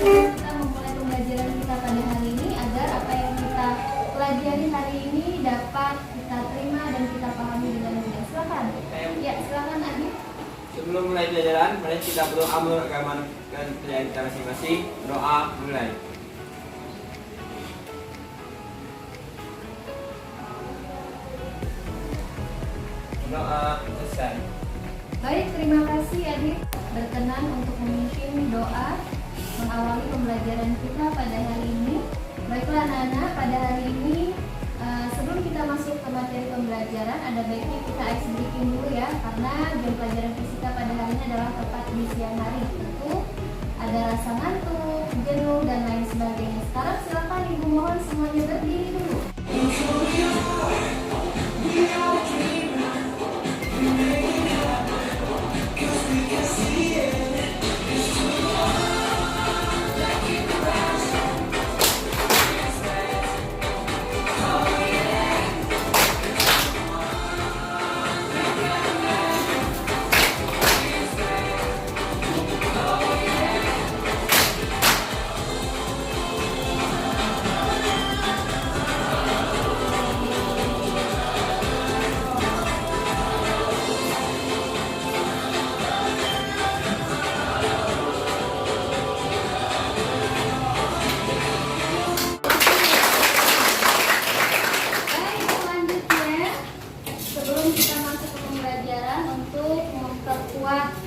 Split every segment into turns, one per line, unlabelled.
sebelum kita memulai pembelajaran kita pada hari ini agar apa yang kita pelajari hari ini dapat kita terima dan kita pahami dengan mudah. Silakan. Ya, silakan Adi.
Sebelum mulai pelajaran, mari kita berdoa menurut agama dan pelajaran kita masing-masing. Doa mulai. Doa selesai.
Baik, terima kasih Adit berkenan untuk memimpin doa mengawali pembelajaran kita pada hari ini. Baiklah anak-anak, pada hari ini sebelum kita masuk ke materi pembelajaran, ada baiknya kita ice breaking dulu ya, karena jam pelajaran fisika pada hari ini adalah tepat di siang hari. Tentu ada rasa ngantuk, jenuh dan lain sebagainya. Sekarang silakan ibu mohon semuanya berdiri dulu.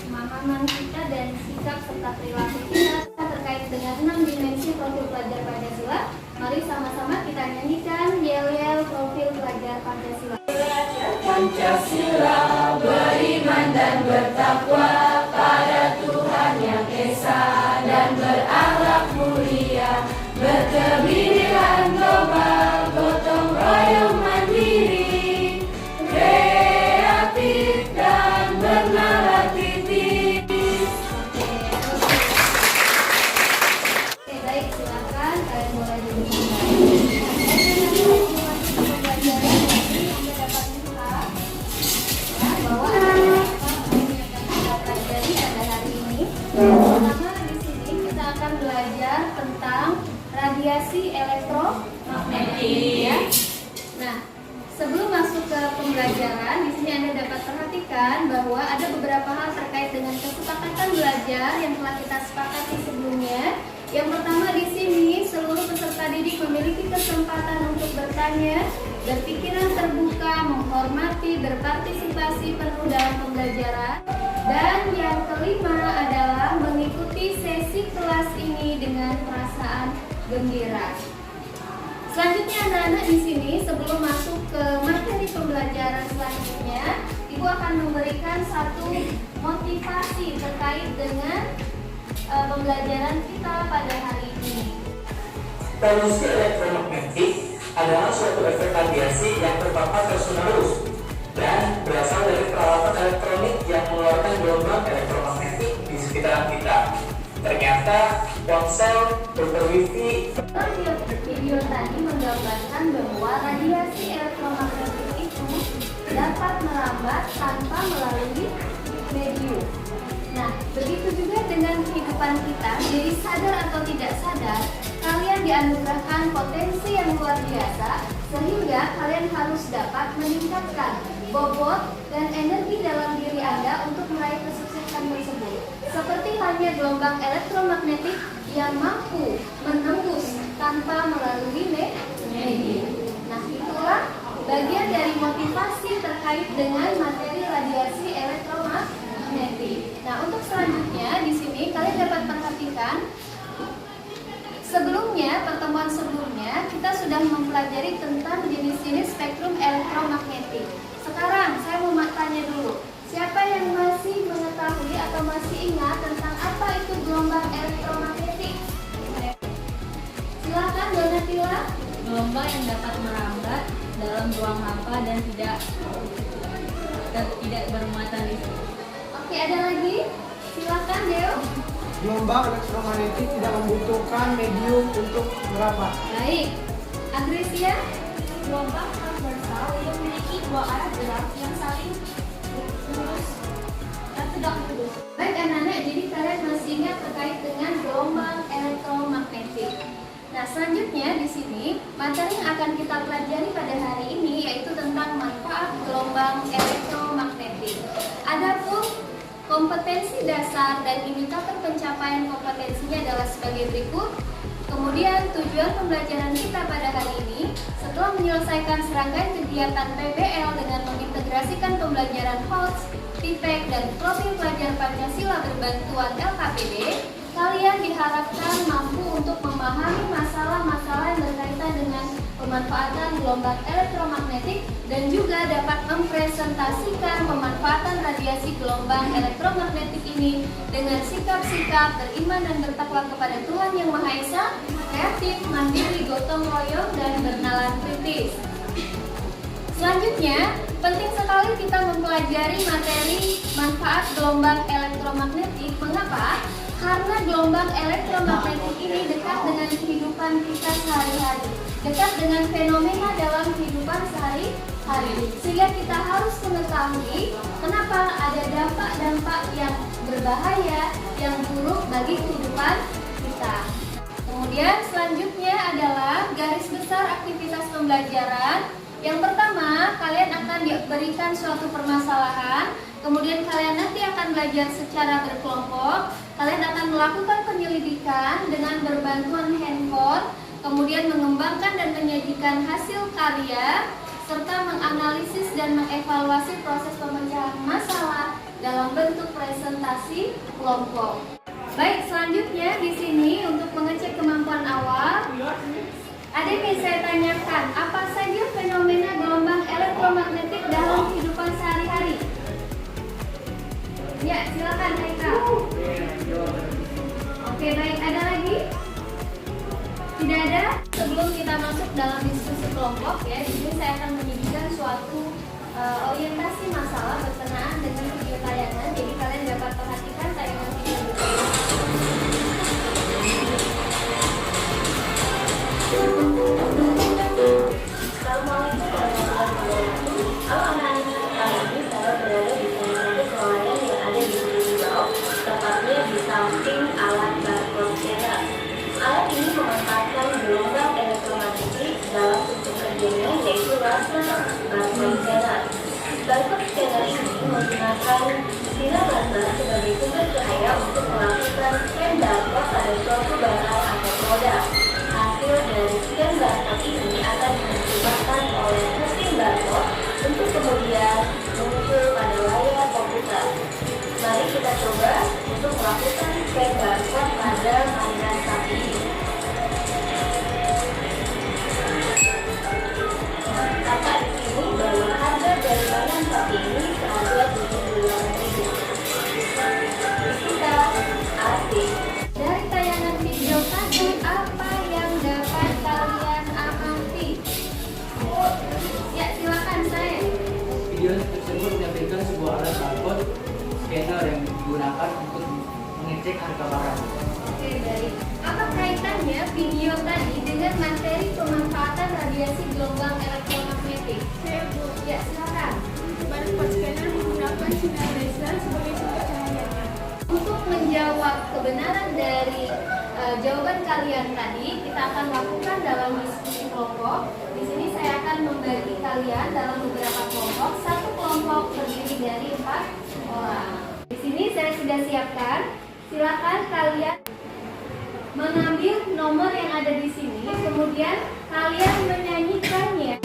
Pemahaman kita dan sikap serta perilaku kita terkait dengan 6 dimensi profil pelajar Pancasila. Mari sama-sama kita nyanyikan yel-yel profil pelajar Pancasila.
Pancasila beriman dan bertakwa pada Tuhan Yang Esa dan berakhlak mulia, berkebinekaan global, gotong royong mandiri, kreatif dan bernalar kritis.
Oke, baik, silakan kalian mulai dulu. Bahwa pelajari pada hari ini. Pertama di sini kita akan belajar tentang radiasi elektromagnetik ya. Nah, sebelum masuk ke pembelajaran, di sini Anda dapat perhatikan bahwa ada beberapa hal terkait dengan kesepakatan belajar yang telah kita sepakati sebelumnya. Yang pertama di sini, seluruh peserta didik memiliki kesempatan untuk bertanya, berpikiran terbuka, menghormati, berpartisipasi penuh dalam pembelajaran. Dan yang kelima adalah mengikuti sesi kelas ini dengan perasaan gembira. Selanjutnya anak-anak di sini sebelum masuk ke materi pembelajaran selanjutnya, Ibu akan memberikan satu motivasi terkait dengan pembelajaran kita pada hari ini.
Polusi elektromagnetik adalah suatu efek radiasi yang terpapar terus-menerus dan berasal dari peralatan elektronik yang mengeluarkan gelombang elektromagnetik di sekitaran kita. Ternyata ponsel, router wifi.
Video tadi menggambarkan bahwa radiasi elektromagnetik itu dapat merambat tanpa melalui medium. Nah, begitu juga dengan kehidupan kita, jadi sadar atau tidak sadar, kalian dianugerahkan potensi yang luar biasa, sehingga kalian harus dapat meningkatkan bobot dan energi dalam diri Anda untuk meraih kesuksesan tersebut. Seperti halnya gelombang elektromagnetik yang mampu menembus tanpa melalui medium. Nah, itulah bagian dari motivasi terkait dengan materi radiasi elektromagnetik. Nah, untuk selanjutnya di sini kalian dapat perhatikan pertemuan sebelumnya kita sudah mempelajari tentang jenis-jenis spektrum elektromagnetik. Sekarang saya mau tanya dulu, siapa yang masih mengetahui atau masih ingat tentang apa itu gelombang elektromagnetik? Silakan Donatilla.
Gelombang yang dapat merambat dalam ruang hampa dan tidak bermuatan listrik.
Oke, ada lagi? Silakan Deo.
Gelombang elektromagnetik tidak membutuhkan medium untuk merambat.
Baik. Agresia.
Gelombang transversal yang memiliki dua arah gerak yang saling lurus dan tegak lurus.
Baik kan anak, jadi kalian masih ingat terkait dengan gelombang elektromagnetik. Nah, selanjutnya di sini materi yang akan kita pelajari pada hari ini yaitu tentang manfaat gelombang elektromagnetik. Adapun kompetensi dasar dan indikator pencapaian kompetensinya adalah sebagai berikut. Kemudian tujuan pembelajaran kita pada hari ini setelah menyelesaikan serangkaian kegiatan PBL dengan mengintegrasikan pembelajaran HOTS, TIPEK, dan profil pelajar Pancasila berbantuan LKPD, kalian diharapkan mampu untuk memahami masalah-masalah yang berkaitan dengan pemanfaatan gelombang elektromagnetik dan juga dapat mempresentasikan pemanfaatan radiasi gelombang elektromagnetik ini dengan sikap-sikap beriman dan bertakwa kepada Tuhan Yang Maha Esa, kreatif, mandiri, gotong royong, dan bernalar kritis. Selanjutnya, penting sekali kita mempelajari materi manfaat gelombang elektromagnetik. Mengapa? Karena gelombang elektromagnetik ini dekat dengan kehidupan kita sehari-hari, dekat dengan fenomena dalam kehidupan sehari-hari. Sehingga kita harus mengetahui kenapa ada dampak-dampak yang berbahaya, yang buruk bagi kehidupan kita. Kemudian selanjutnya adalah garis besar aktivitas pembelajaran. Yang pertama, kalian akan diberikan suatu permasalahan, kemudian kalian nanti akan belajar secara berkelompok. Kalian akan melakukan penyelidikan dengan berbantuan handphone, kemudian mengembangkan dan menyajikan hasil karya, serta menganalisis dan mengevaluasi proses pemecahan masalah dalam bentuk presentasi kelompok. Baik, selanjutnya di sini untuk mengecek kemampuan awal, ada yang saya tanyakan, apa saja fenomena gelombang elektromagnetik dalam kehidupan sehari-hari? Ya, silakan Haikal. Oke, baik. Ada lagi? Tidak ada? Sebelum kita masuk dalam diskusi kelompok, ya, di sini saya akan menyajikan suatu orientasi masalah berkenaan dengan video tayangan. Jadi kalian dapat perhatikan tayangan video ini.
Assalamualaikum warahmatullahi wabarakatuh. Halo anak-anak, kali ini saya berada di salah satu kelalaian yang ada di Riau, tepatnya di samping alat barcode scanner. Alat ini memanfaatkan gelombang elektromagnetik dalam bentuk kerjanya, yaitu laser barcode scanner. Barcode scanner ini menggunakan sinar laser sebagai sumber cahaya untuk melakukan scan barcode pada suatu barang atau produk. Hasil dari scan barcode ini akan diterjemahkan oleh mesin barcode untuk kemudian muncul pada layar komputer. Mari kita coba untuk melakukan scan barcode pada mainan sapi ini. Kakak di sini bahwa harga dari mainan sapi ini seharga Rp78.000. Kita asik.
Dari tayangan video tadi, apa yang dapat kalian amati? Ya, silakan saya.
Video tersebut menampilkan sebuah alat barcode scanner yang digunakan untuk mengecek harga barang.
Oke, baik. Apa kaitannya video tadi dengan materi pemanfaatan radiasi gelombang elektromagnetik? Ya, silakan.
Barcode scanner menggunakan sinar laser sebagai sumber cahayanya.
Untuk menjawab kebenaran dari jawaban kalian tadi, kita akan lakukan dalam diskusi kelompok. Di sini saya akan membagi kalian dalam beberapa kelompok. Satu kelompok terdiri dari 4 orang. Di sini saya sudah siapkan. Silakan kalian mengambil nomor yang ada di sini, kemudian kalian menyanyikannya.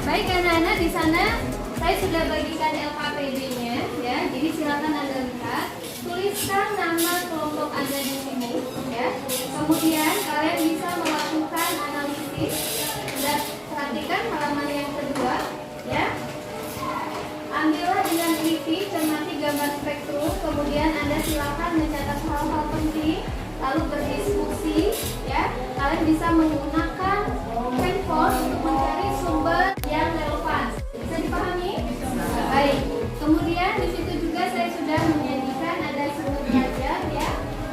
Baik anak-anak, di sana saya sudah bagikan LKPD-nya, ya. Jadi silakan Anda lihat, tuliskan nama kelompok Anda di sini, ya. Kemudian kalian bisa kemudian Anda silakan mencatat hal-hal penting, lalu berdiskusi, ya. Kalian bisa menggunakan handphone untuk mencari sumber yang relevan. Bisa dipahami? Baik. Kemudian di situ juga saya sudah menyajikan ada sumber belajar, ya,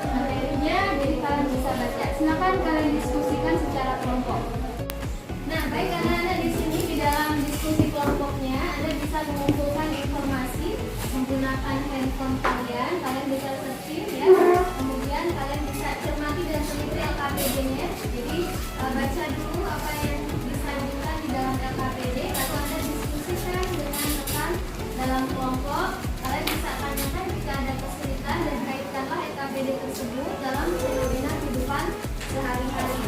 materinya, jadi kalian bisa baca. Silakan kalian diskusikan secara kelompok. Nah, baik anak-anak, di sini di dalam diskusi kelompoknya Anda bisa mengumpulkan informasi menggunakan handphone kalian. Kalian bisa searching, ya. Kemudian kalian bisa cermati dan teliti LKPD-nya. Jadi baca dulu apa yang disajikan di dalam LKPD. Lalu Anda diskusikan dengan rekan dalam kelompok. Kalian bisa tanyakan jika ada kesulitan dan kaitkanlah LKPD tersebut dalam fenomena kehidupan sehari-hari.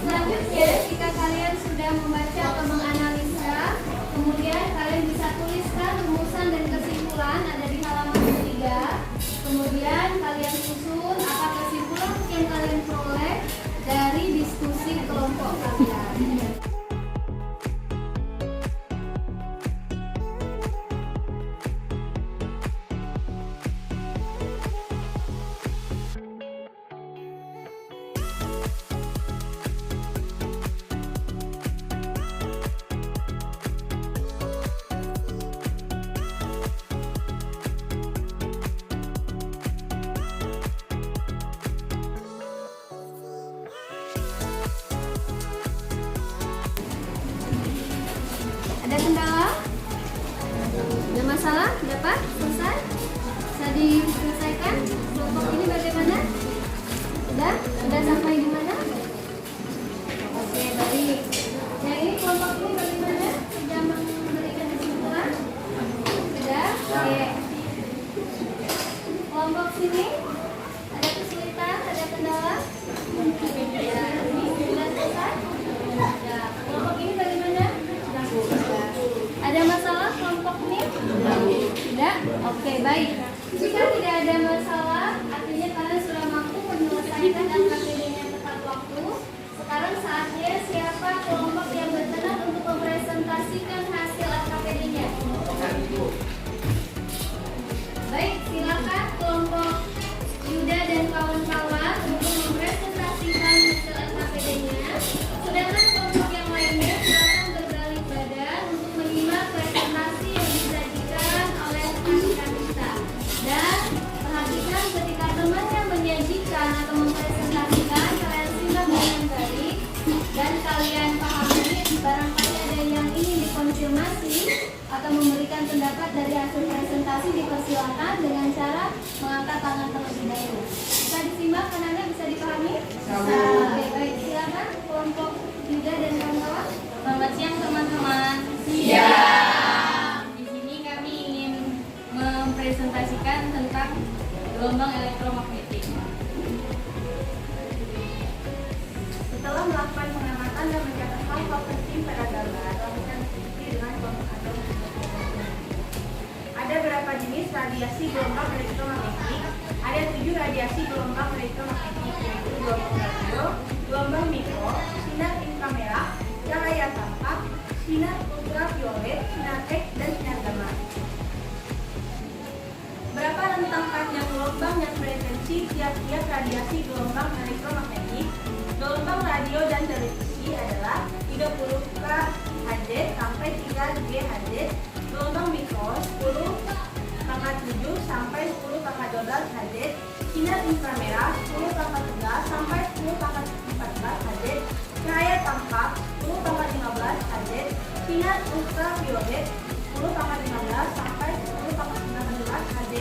Selanjutnya, jika kalian sudah membaca atau menganalisa, kemudian kalian bisa tuliskan rumusan dan kesimpulan ada di halaman ketiga. Kemudian kalian susun apa kesimpulan yang kalian peroleh dari diskusi kelompok kalian. Ada kendala? Ada masalah? Dapat? Selesai? Bisa diselesaikan? Kelompok ini bagaimana? Udah sampai di mana? Oke, baik. Yang ini kelompok ini bagaimana? Sudah memberikan kesimpulan? Sudah? Oke. Kelompok sini ada kesulitan? Ada kendala? Ya, ini sudah selesai? Ya. Kelompok ini bagaimana? Ada masalah kelompok ini? Tidak? Oke, baik. Jika tidak ada masalah, artinya kalian sudah mampu menyelesaikan LKPD-nya tepat waktu. Sekarang saatnya siapa kelompok yang berkenan untuk mempresentasikan hasil LKPD-nya? Baik, silakan kelompok Yuda dan kawan-kawan untuk mempresentasikan hasil LKPD-nya. Sedangkan kelompok yang lainnya silakan berbalik badan untuk menyimak presentasi yang disajikan oleh rekan-rekan kita. Dan perhatikan ketika temannya menyajikan atau mempresentasikan, kalian simak dengan baik dan kalian pahami. Barangkali ada yang ingin dikonfirmasi atau memberikan pendapat dari hasil presentasi, dipersilakan dengan cara mengangkat tangan terlebih dahulu. Bisa disimak, anak-anak, bisa dipahami? Bisa. Oke, baik, silakan kelompok Yuda dan kawan-kawan.
Selamat siang teman-teman. Siang. Di sini kami ingin mempresentasikan tentang gelombang elektromagnetik.
Setelah melakukan pengamatan
dan mencatat hal-hal penting pada gambar. Lakukan diskusi dengan kelompok atau ada berapa jenis radiasi gelombang elektromagnetik? Ada 7 radiasi gelombang elektromagnetik, yaitu gelombang radio, gelombang mikro, sinar inframerah, cahaya tampak, sinar ultraviolet, sinar X, dan sinar gamma. Berapa rentang panjang gelombang dan frekuensi tiap-tiap radiasi gelombang elektromagnetik? Gelombang radio dan televisi adalah 30 kHz sampai 3 GHz. Gelombang mikro 10,7 sampai 10,12 Hz. Sinar inframerah 10,11 sampai 10,14 Hz. Cahaya tampak 10,15 Hz. Sinar ultraviolet 10,15 sampai 10,19 Hz.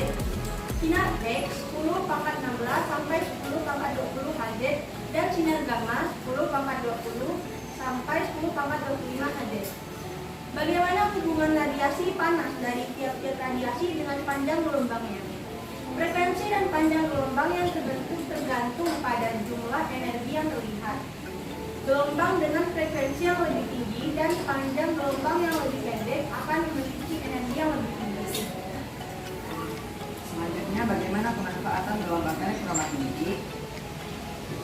Sinar X 10,16 sampai 10,20 Hz dan sinar gamma 10,20 sampai 10,25 Hz. Bagaimana hubungan radiasi panas dari tiap-tiap radiasi dengan panjang gelombangnya? Frekuensi dan panjang gelombang yang terbentuk tergantung pada jumlah energi yang terlihat. Gelombang dengan frekuensi yang lebih tinggi dan panjang gelombang yang lebih pendek akan memiliki energi yang lebih tinggi.
Selanjutnya, bagaimana pemanfaatan gelombang elektromagnetik?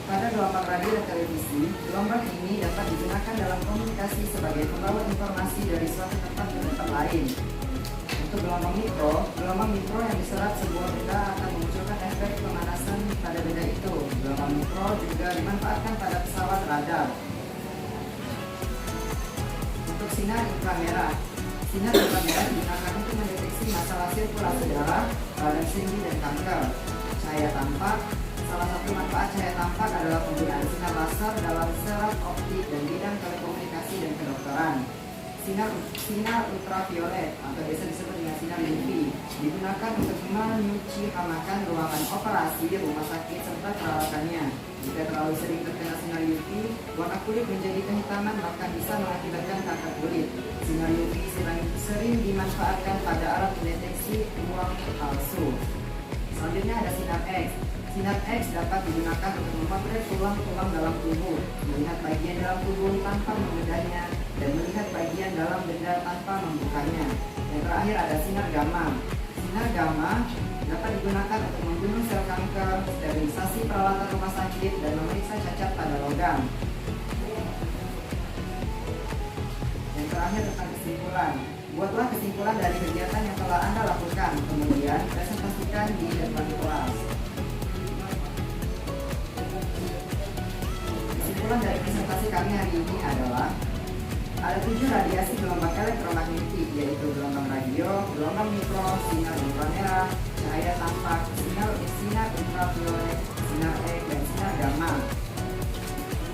Pada gelombang radio dan televisi, gelombang ini dapat digunakan dalam komunikasi sebagai pembawa informasi dari suatu tempat ke tempat lain. Untuk gelombang mikro yang diserap sebuah benda akan memunculkan efek pemanasan pada benda itu. Gelombang mikro juga dimanfaatkan pada pesawat radar. Untuk sinar inframerah digunakan untuk mendeteksi masalah sirkulasi darah, radang sendi, dan kanker. Cahaya tampak. Salah satu manfaat cahaya tampak adalah penggunaan sinar laser dalam serap optik dan bidang telekomunikasi dan kedokteran. Sinar ultraviolet atau biasa disebut dengan sinar UV digunakan untuk menyuci hamakan ruangan operasi, rumah sakit, serta peralatannya. Jika terlalu sering terkena sinar UV, warna kulit menjadi kehitaman bahkan bisa mengakibatkan kanker kulit. Sinar UV sering dimanfaatkan pada alat mendeteksi uang palsu. Selanjutnya ada sinar X. Sinar X dapat digunakan untuk memotret tulang-tulang dalam tubuh, melihat bagian dalam tubuh tanpa membedanya, dan melihat bagian dalam benda tanpa membukanya. Yang terakhir ada sinar gamma. Sinar gamma dapat digunakan untuk membunuh sel kanker, sterilisasi peralatan rumah sakit, dan memeriksa cacat pada logam. Yang terakhir tentang kesimpulan. Buatlah kesimpulan dari kegiatan yang telah Anda lakukan, kemudian presentasikan di depan kelas. Kesimpulan dari presentasi kami hari ini adalah ada 7 radiasi gelombang elektromagnetik, yaitu gelombang radio, gelombang mikro, sinar inframerah, cahaya tampak, sinar ultraviolet, sinar X, dan sinar gamma.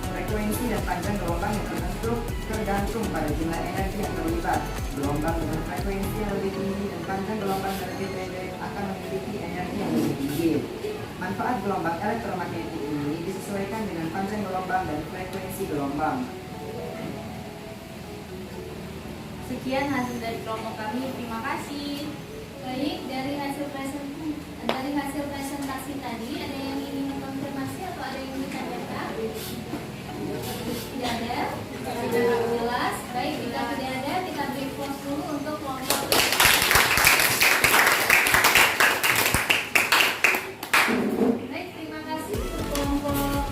Frekuensi dan panjang gelombang yang terbentuk tergantung pada jumlah energi yang terlibat. Gelombang dengan frekuensi yang lebih tinggi dan panjang gelombang yang lebih pendek akan memiliki energi yang lebih tinggi. Manfaat gelombang elektromagnetik ini disesuaikan dengan panjang gelombang dan frekuensi gelombang.
Sekian hasil dari kelompok kami. Terima kasih.
Baik, dari hasil presentasi tadi, ada yang ingin mengkonfirmasi atau ada yang ingin ditanyakan? Tidak ada? Jelas? Baik, jika tidak ada, kita beri close dulu untuk kelompok. Baik, terima kasih untuk kelompok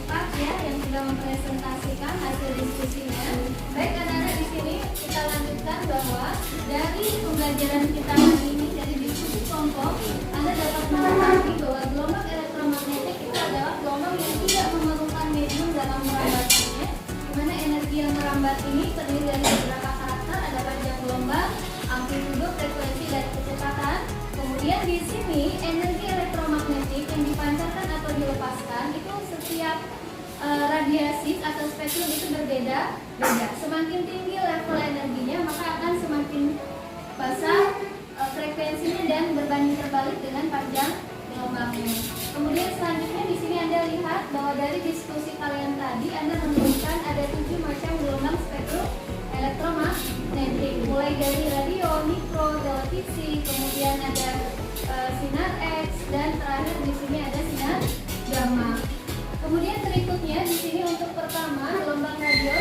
4 ya, yang sudah mempresentasikan hasil diskusinya. Baik, anak-anak, di sini kita lanjutkan bahwa dari pembelajaran kita hari ini, dari diskusi kelompok, Anda dapat mengetahui bahwa gelombang elektromagnetik itu adalah gelombang yang tidak memerlukan medium dalam merambatannya, di mana energi yang merambat ini terdiri dari beberapa karakter, ada panjang gelombang, amplitudo, frekuensi, dan kecepatan. Kemudian di sini energi elektromagnetik yang dipancarkan atau dilepaskan itu setiap radiasi atau spektrum itu berbeda. Semakin tinggi level energinya, maka akan semakin besar frekuensinya dan berbanding terbalik dengan panjang gelombangnya. Kemudian selanjutnya di sini Anda lihat bahwa dari diskusi kalian tadi Anda menemukan ada 7 macam gelombang spektrum elektromagnetik, mulai dari radio, mikro, televisi, kemudian ada sinar X, dan terakhir di sini ada sinar gamma. Kemudian berikutnya di sini untuk pertama gelombang radio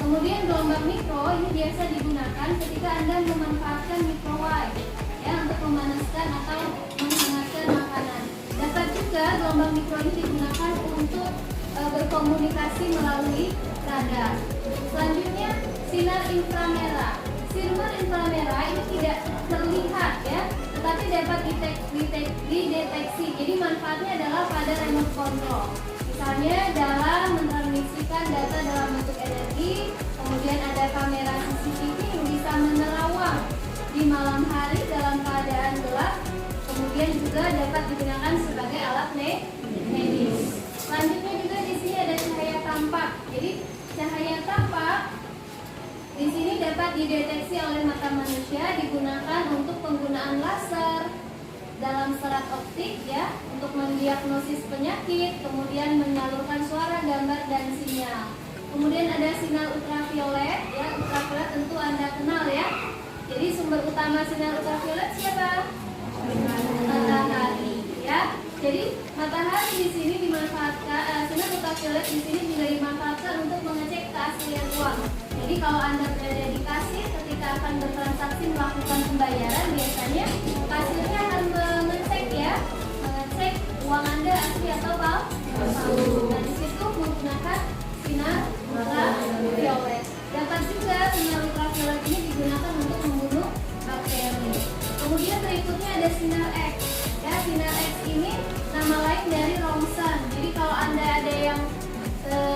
Kemudian gelombang mikro ini biasa digunakan ketika Anda memanfaatkan microwave ya untuk memanaskan atau menghangatkan makanan. Dapat juga gelombang mikro ini digunakan untuk berkomunikasi melalui radar. Selanjutnya sinar inframerah. Sinar inframerah ini tidak terlihat ya, tetapi dapat dideteksi. Jadi manfaatnya adalah pada remote control. Misalnya dalam mentransmisikan data dalam bentuk energi, kemudian ada kamera CCTV yang bisa menerawang di malam hari dalam keadaan gelap, kemudian juga dapat digunakan sebagai alat medis. Selanjutnya juga di sini ada cahaya tampak. Jadi cahaya tampak di sini dapat dideteksi oleh mata manusia, digunakan untuk penggunaan laser dalam serat optik ya, untuk mendiagnosis penyakit, kemudian menyalurkan suara, gambar dan sinyal. Kemudian ada sinar ultraviolet ya, ultraviolet tentu Anda kenal ya. Jadi sumber utama sinar ultraviolet siapa? Matahari ya. Jadi matahari di sini dimanfaatkan, sinar ultraviolet di sini juga dimanfaatkan untuk mengecek keaslian uang. Jadi kalau Anda berada di kasir ketika akan bertransaksi melakukan pembayaran, biasanya kasirnya akan mengecek ya, mengecek uang Anda asli atau palsu. Nah di situ menggunakan sinar ultraviolet. Dapat juga sinar ultraviolet ini digunakan untuk membunuh bakteri. Kemudian berikutnya ada sinar X. Ya, sinar X ini nama lain dari rongsen. Jadi kalau Anda ada yang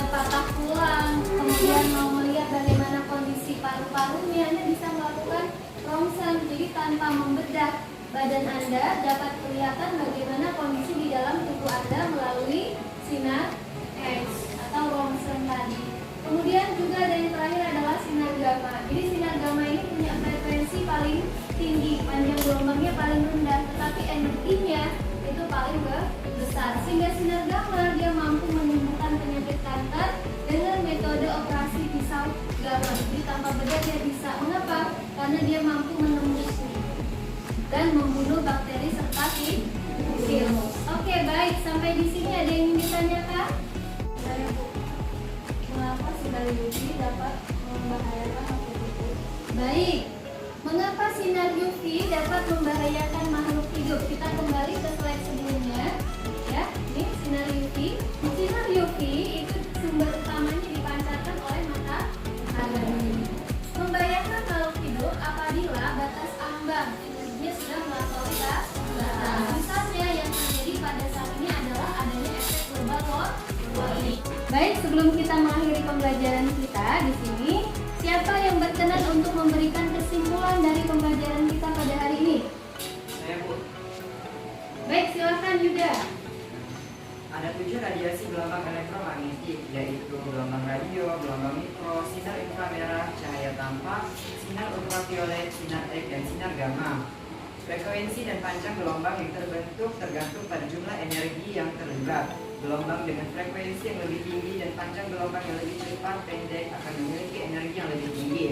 patah tulang, kemudian mau melihat bagaimana kondisi paru-parunya, Anda bisa melakukan rongsen. Jadi tanpa membedah badan Anda dapat kelihatan bagaimana kondisi di dalam tubuh Anda melalui sinar X atau rongsen tadi. Kemudian juga ada yang terakhir adalah sinar gamma. Jadi sinar gamma ini punya frekuensi paling tinggi, panjang gelombangnya paling rendah, tetapi energinya itu paling besar. Sehingga sinar gamma dia mampu menyembuhkan penyakit kanker dengan metode operasi pisau gamma. Jadi tanpa bedah dia bisa. Mengapa? Karena dia mampu menembus dan membunuh bakteri serta virus. Oke, baik. Sampai di sini ada yang ingin ditanyakan? Mengapa sinar UV dapat membahayakan makhluk hidup? Baik. Mengapa sinar UV dapat membahayakan makhluk hidup? Kita kembali ke slide sebelumnya. Ya, ini sinar UV. Sinar UV itu sumber utamanya dipancarkan oleh matahari. Membahayakan makhluk hidup apabila batas ambang energinya sudah melampaui batas. Misalnya yang terjadi pada saat ini adalah adanya efek global warming. Baik, sebelum kita mengakhiri pembelajaran kita di sini, siapa yang berkenan untuk memberikan kesimpulan dari pembelajaran kita pada hari ini?
Saya, Bu.
Baik, silakan Yuda.
Ada 7 radiasi gelombang elektromagnetik, yaitu gelombang radio, gelombang mikro, sinar inframerah, cahaya tampak, sinar ultraviolet, sinar X, dan sinar gamma. Frekuensi dan panjang gelombang yang terbentuk tergantung pada jumlah energi yang terlibat. Gelombang dengan frekuensi yang lebih tinggi dan panjang gelombang yang lebih cepat pendek akan memiliki energi yang lebih tinggi.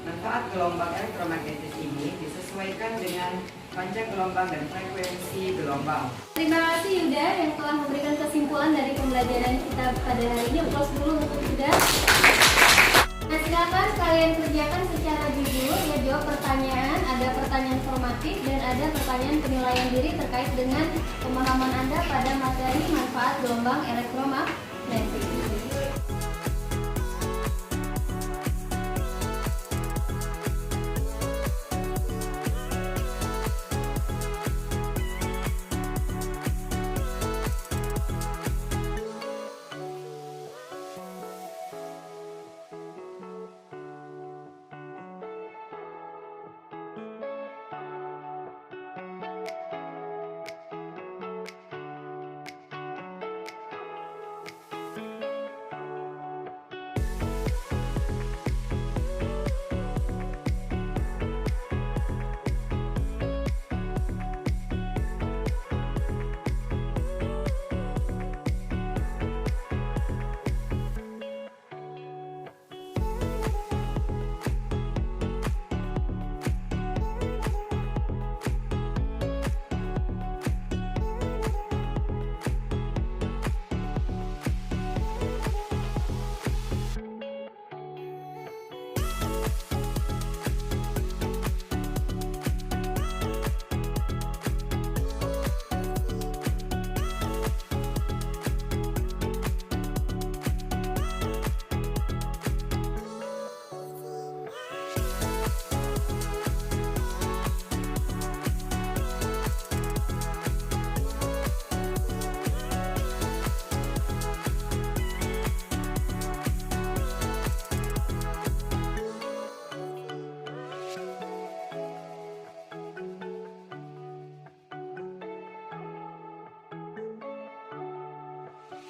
Manfaat gelombang elektromagnetis ini disesuaikan dengan panjang gelombang dan frekuensi gelombang.
Terima kasih Yuda yang telah memberikan kesimpulan dari pembelajaran kita pada hari ini. Aplaus dulu untuk Yuda. Nah, silakan kalian kerjakan secara jujur ya, jawab pertanyaan. Ada pertanyaan formatif dan ada pertanyaan penilaian diri terkait dengan pemahaman Anda pada materi manfaat gelombang elektromagnetik.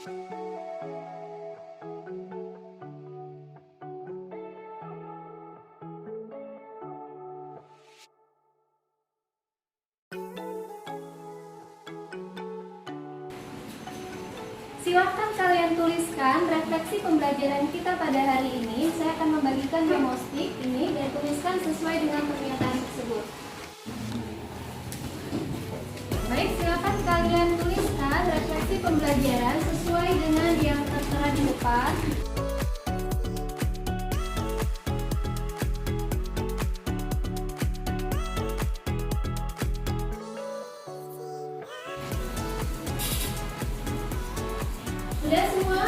Silakan kalian tuliskan refleksi pembelajaran kita pada hari ini. Saya akan membagikan memo stick ini dan tuliskan sesuai dengan pernyataan tersebut. Baik, silakan kalian tuliskan refleksi pembelajaran sesuai dengan yang tertera di depan. Sudah semua?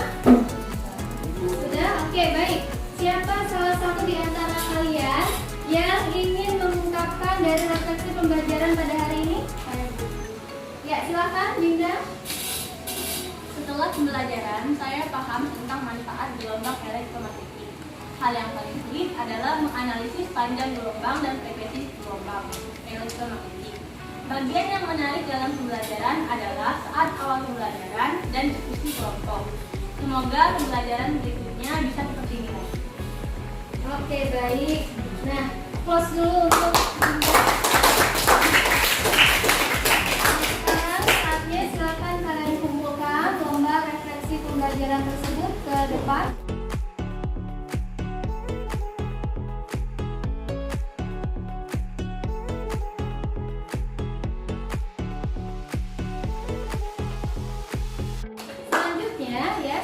Sudah? Oke, baik. Siapa salah satu di antara kalian yang ingin mengungkapkan dari refleksi pembelajaran pada hari ini? Ya, silakan, Dinda.
Setelah pembelajaran, saya paham tentang manfaat gelombang elektromagnetik. Hal yang paling sulit adalah menganalisis panjang gelombang dan frekuensi gelombang elektromagnetik. Bagian yang menarik dalam pembelajaran adalah saat awal pembelajaran dan diskusi kelompok. Semoga pembelajaran berikutnya bisa seperti ini lagi.
Oke, baik. Nah, close dulu untuk sekarang saatnya silakan kalian kumpulkan lomba refleksi pembelajaran tersebut ke depan.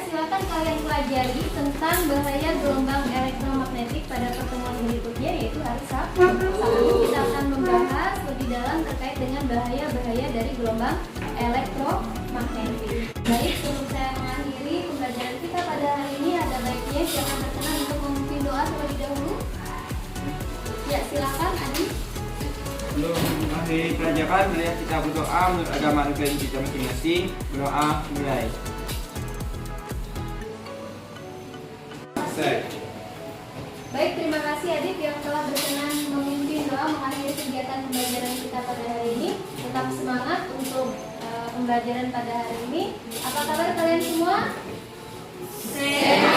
Silakan kalian pelajari tentang bahaya gelombang elektromagnetik pada pertemuan berikutnya, yaitu hari Sabtu. Saat ini kita akan membahas lebih dalam terkait dengan bahaya-bahaya dari gelombang elektromagnetik. Baik, sebelum saya mengakhiri pembelajaran kita pada hari ini, ada baiknya siapa berkenan untuk memimpin doa terlebih dahulu. Ya, silakan Adi.
Sebelum mengakhiri pelajaran, mari kita berdoa menurut agama negara kita masing-masing. Berdoa mulai.
Baik, terima kasih Adit yang telah berkenan memimpin doa mengakhiri kegiatan pembelajaran kita pada hari ini. Tetap semangat untuk pembelajaran pada hari ini. Apa kabar kalian semua? Sehat.